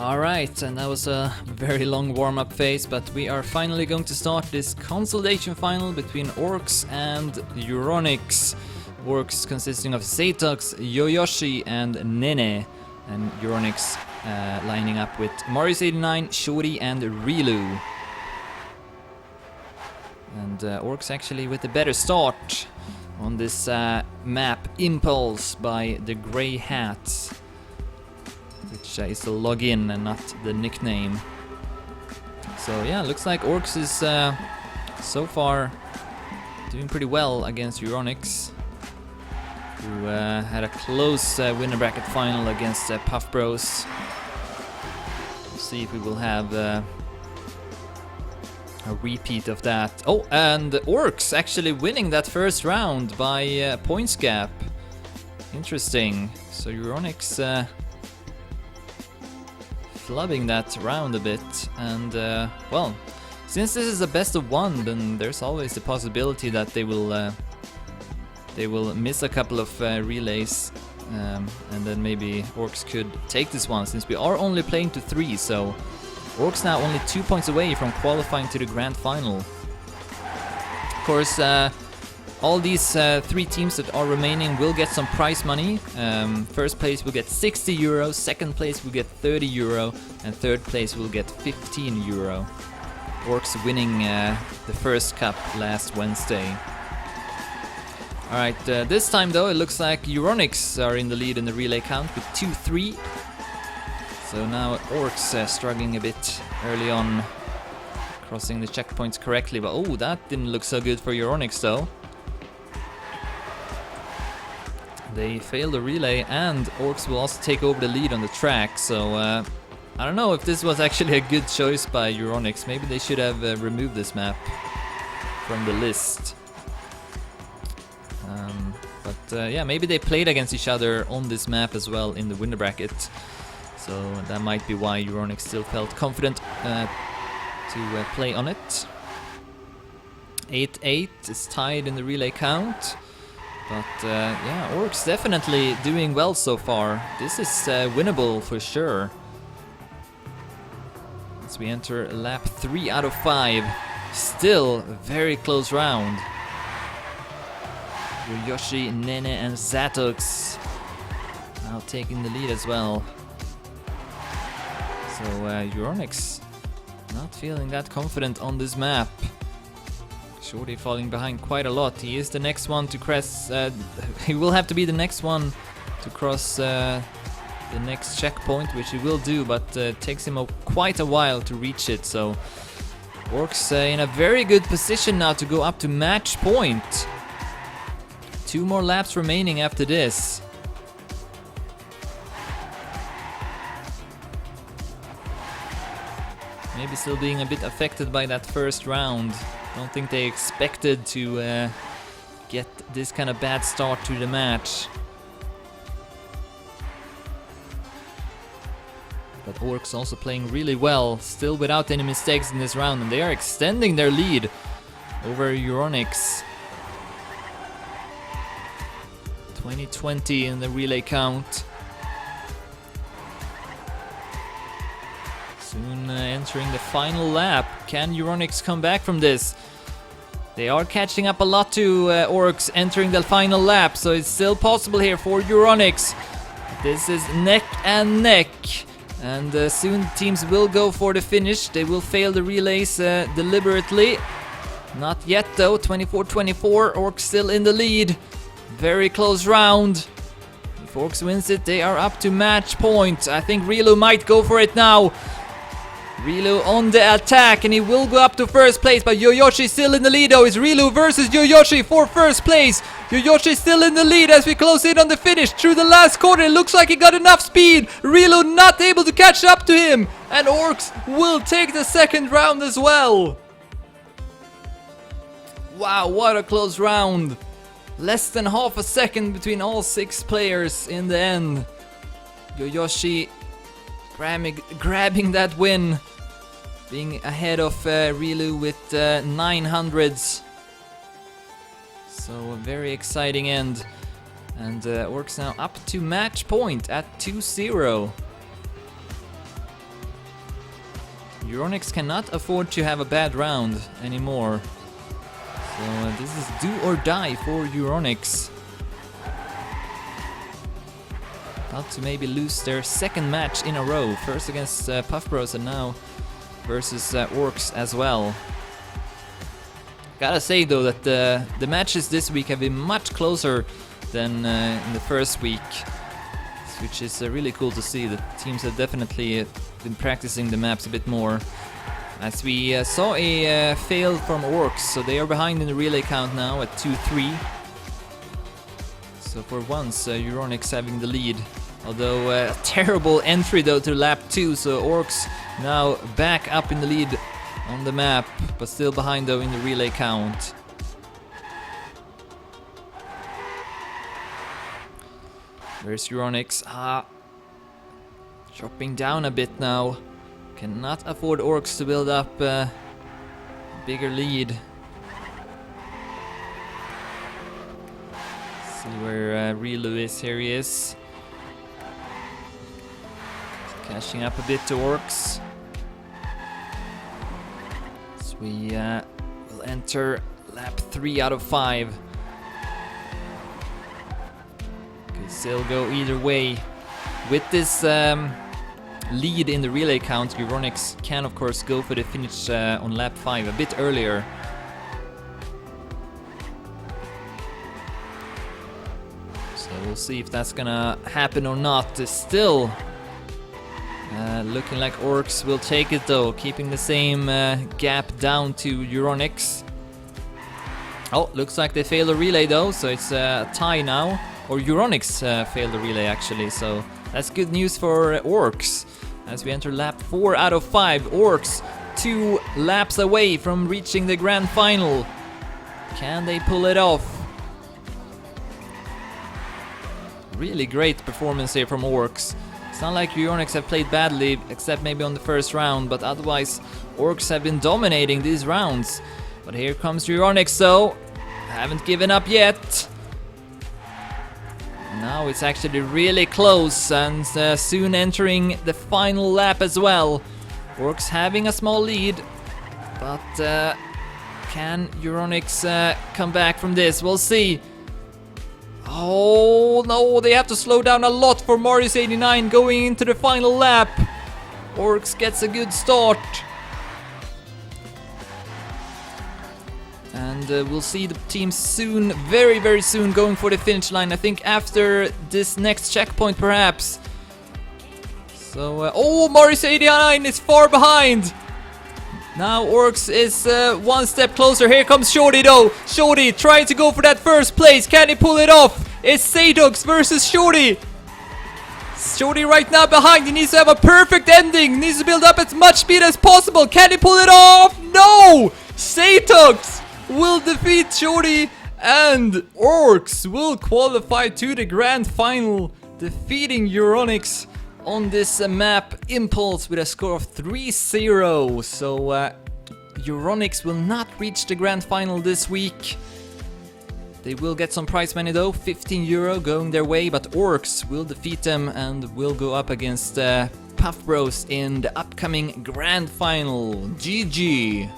Alright, and that was a very long warm-up phase, but we are finally going to start this consolidation final between orKs and Euronics. orKs consisting of Zatox, Yoyoshi and Nene, and Euronics lining up with Marius89, Shori and Rilu. And orKs actually with a better start on this map, Impulse by the Grey Hat, which is the login and not the nickname. So yeah, looks like orKs is so far doing pretty well against Euronics, who had a close winner bracket final against Puff Bros. We'll see if we will have a repeat of that. Oh, and orKs actually winning that first round by points gap. Interesting. So Euronics flubbing that round a bit, and well, since this is a best of one, then there's always the possibility that they will miss a couple of relays, and then maybe orKs could take this one, since we are only playing to 3, so orKs now only 2 points away from qualifying to the grand final. Of course, all these 3 teams that are remaining will get some prize money. First place will get 60 euros, second place will get 30 euro, and third place will get 15 euro. orKs winning the first cup last Wednesday. Alright, this time though it looks like Euronics are in the lead in the relay count with 2-3. So now orKs struggling a bit early on, crossing the checkpoints correctly, but oh, that didn't look so good for Euronics though. They failed the relay, and orKs will also take over the lead on the track, so I don't know if this was actually a good choice by Euronics. Maybe they should have removed this map from the list. But yeah, maybe they played against each other on this map as well in the winner bracket, so that might be why Euronics still felt confident to play on it. 8-8 is tied in the relay count. But yeah, orKs definitely doing well so far. This is winnable for sure. As we enter lap 3 out of 5. Still a very close round. Yoyoshi, Nene and Zatox now taking the lead as well. So Euronics not feeling that confident on this map. Shorty falling behind quite a lot. He is the next one to cross. He will have to be the next one to cross the next checkpoint, which he will do, but it takes him quite a while to reach it. So orKs in a very good position now to go up to match point. 2 more laps remaining after this. Maybe still being a bit affected by that first round. Don't think they expected to get this kind of bad start to the match. But orKs also playing really well, still without any mistakes in this round, and they are extending their lead over Euronics. 20-20 in the relay count. Soon entering the final lap. Can Euronics come back from this? They are catching up a lot to orKs entering the final lap, so it's still possible here for Euronics. This is neck and neck, and soon teams will go for the finish. They will fail the relays deliberately. Not yet though, 24-24, orKs still in the lead. Very close round. If orKs wins it, they are up to match point. I think Rilu might go for it now. Rilu on the attack, and he will go up to first place, but Yoyoshi still in the lead though. It's Rilu versus Yoyoshi for first place. Yoyoshi still in the lead as we close in on the finish. Through the last corner, it looks like he got enough speed. Rilu not able to catch up to him, and orKs will take the second round as well. Wow, what a close round. Less than half a second between all 6 players in the end. Yoyoshi grabbing that win, being ahead of Rilu with 900s. So a very exciting end. And orKs now up to match point at 2-0. Euronics cannot afford to have a bad round anymore. So this is do or die for Euronics. Not to maybe lose their second match in a row. First against Puff Bros and now versus orKs as well. Gotta say though that the matches this week have been much closer than in the first week. Which is really cool to see. The teams have definitely been practicing the maps a bit more. As we saw a fail from orKs, so they are behind in the relay count now at 2-3. So for once, Euronics having the lead. Although a terrible entry though to lap 2, so orKs now back up in the lead on the map, but still behind though in the relay count. Where's Euronics? Dropping down a bit now. Cannot afford orKs to build up a bigger lead. See where Relu is. Here he is. Cashing up a bit to orKs. So we will enter lap 3 out of 5. Could still go either way. With this lead in the relay count, Euronics can of course go for the finish on lap 5 a bit earlier. So we'll see if that's gonna happen or not. Still looking like orKs will take it though, keeping the same gap down to Euronics. Oh, looks like they failed a relay though, so it's a tie now. Or Euronics failed the relay actually, so that's good news for orKs. As we enter lap 4 out of 5, orKs 2 laps away from reaching the grand final. Can they pull it off? Really great performance here from orKs. It's not like Euronics have played badly, except maybe on the first round, but otherwise orKs have been dominating these rounds. But here comes Euronics though, haven't given up yet. Now it's actually really close and soon entering the final lap as well. orKs having a small lead, but can Euronics come back from this? We'll see. Oh no, they have to slow down a lot for Marius89 going into the final lap. orKs gets a good start. And we'll see the team soon, very soon, going for the finish line. I think after this next checkpoint, perhaps. So, oh, Marius89 is far behind. Now orKs is one step closer. Here comes Shorty though. Shorty trying to go for that first place. Can he pull it off? It's Sadux versus Shorty. Shorty right now behind. He needs to have a perfect ending. He needs to build up as much speed as possible. Can he pull it off? No! Sadux will defeat Shorty, and orKs will qualify to the grand final, defeating Euronics on this map Impulse with a score of 3-0. So Euronics will not reach the grand final this week. They will get some prize money though, €15 going their way, but orKs will defeat them and will go up against Puff Bros in the upcoming grand final. GG!